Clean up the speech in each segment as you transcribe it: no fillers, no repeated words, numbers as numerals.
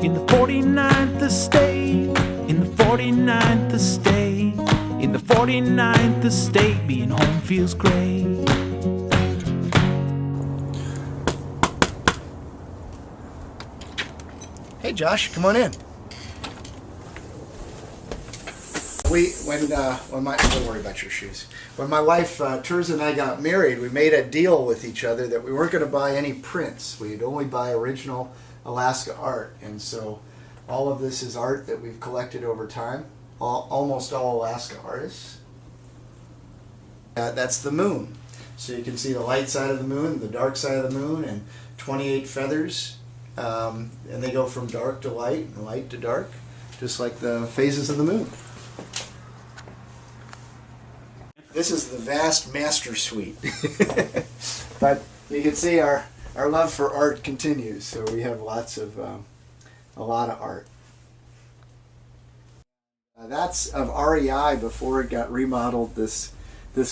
In the 49th estate, in the 49th estate, in the 49th estate, being home feels great. Hey Josh, come on in. Don't worry about your shoes. When my wife Terza and I got married, we made a deal with each other that we weren't going to buy any prints. We'd only buy original Alaska art, and so all of this is art that we've collected over time. Almost all Alaska artists. That's the moon. So you can see the light side of the moon, the dark side of the moon, and 28 feathers. And they go from dark to light and light to dark, just like the phases of the moon. This is the vast master suite. But you can see our love for art continues, so we have a lot of art. That's of REI before it got remodeled this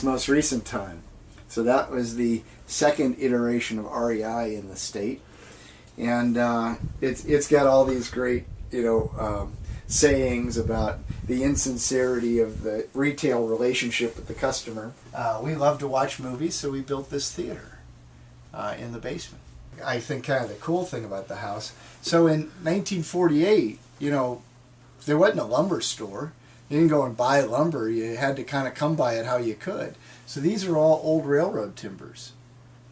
most recent time. So that was the second iteration of REI in the state. And it's got all these great, sayings about the insincerity of the retail relationship with the customer. We love to watch movies, so we built this theater in the basement. I think kind of the cool thing about the house, so in 1948, there wasn't a lumber store. You didn't go and buy lumber. You had to kind of come by it how you could. So these are all old railroad timbers.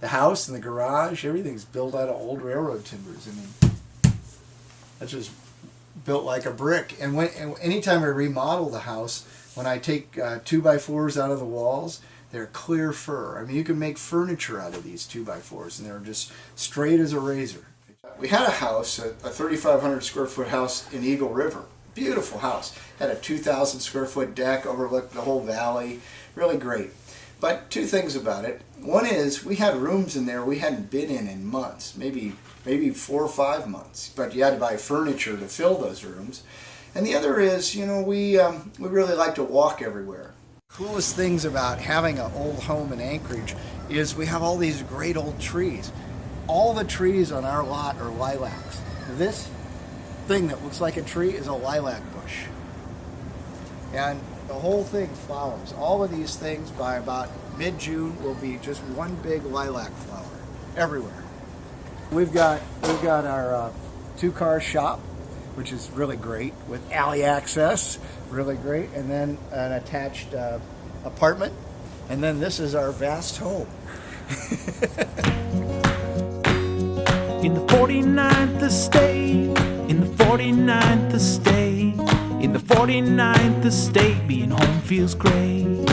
The house and the garage, everything's built out of old railroad timbers. I mean, that's just built like a brick. And anytime I remodel the house, when I take 2x4s out of the walls, they're clear fir. I mean, you can make furniture out of these 2x4s, and they're just straight as a razor. We had a house, a 3,500 square foot house in Eagle River. Beautiful house. Had a 2,000 square foot deck, overlooked the whole valley. Really great. But two things about it. One is we had rooms in there we hadn't been in months, maybe 4 or 5 months. But you had to buy furniture to fill those rooms. And the other is, we really like to walk everywhere. Coolest things about having an old home in Anchorage is we have all these great old trees. All the trees on our lot are lilacs. This thing that looks like a tree is a lilac bush. And the whole thing flowers. All of these things by about mid-June will be just one big lilac flower everywhere. We've got our 2-car shop, which is really great, with alley access, really great, and then an attached apartment, and then this is our vast home. In the 49th estate, in the 49th estate, in the 49th estate, being home feels great.